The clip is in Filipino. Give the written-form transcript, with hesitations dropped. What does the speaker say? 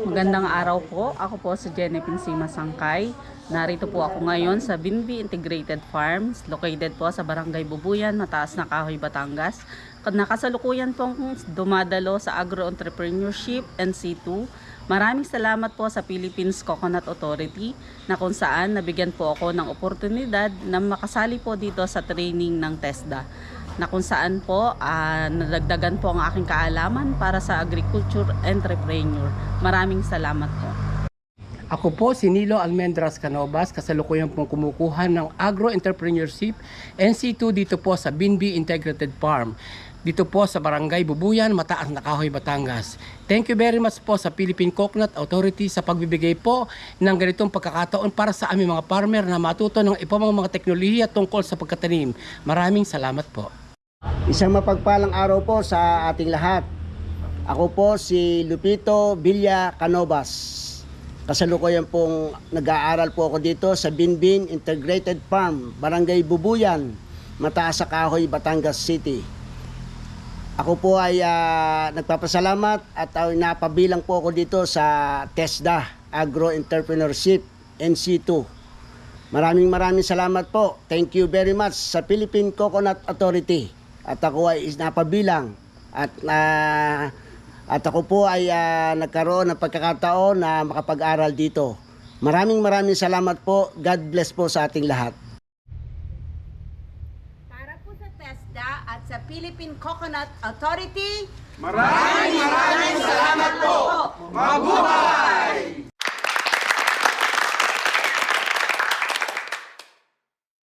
Magandang araw po. Ako po si Jenny Pinsima Sangkay. Narito po ako ngayon sa Binbi Integrated Farms, located po sa Barangay Bubuyan, Mataas na Kahoy, Batangas. Nakasalukuyan pong dumadalo sa Agro-Entrepreneurship NC2. Maraming salamat po sa Philippines Coconut Authority na kung saan nabigyan po ako ng oportunidad na makasali po dito sa training ng TESDA, na kung saan po nadagdagan po ang aking kaalaman para sa agriculture entrepreneur. Maraming salamat po. Ako po si Nilo Almendras Canovas, kasalukuyan pong kumukuha ng Agro-Entrepreneurship NC2 dito po sa Binbi Integrated Farm. Dito po sa Barangay Bubuyan, Mataas na Kahoy, Batangas. Thank you very much po sa Philippine Coconut Authority sa pagbibigay po ng ganitong pagkakataon para sa aming mga farmer na matuto ng ibang mga teknolohiya tungkol sa pagkatanim. Maraming salamat po. Isang mapagpalang araw po sa ating lahat. Ako po si Lupito Villa Canovas. Kasalukuyan pong nag-aaral po ako dito sa Binbin Integrated Farm, Barangay Bubuyan, Mataas sa Kahoy, Batangas City. Ako po ay nagpapasalamat at napabilang po ako dito sa TESDA, Agro-Entrepreneurship NC2. Maraming salamat po. Thank you very much sa Philippine Coconut Authority. At ako ay napabilang at ako po ay nagkaroon ng pagkakataon na makapag-aral dito. Maraming salamat po. God bless po sa ating lahat. Para po sa TESDA at sa Philippine Coconut Authority, Maraming salamat po! Mabuhay!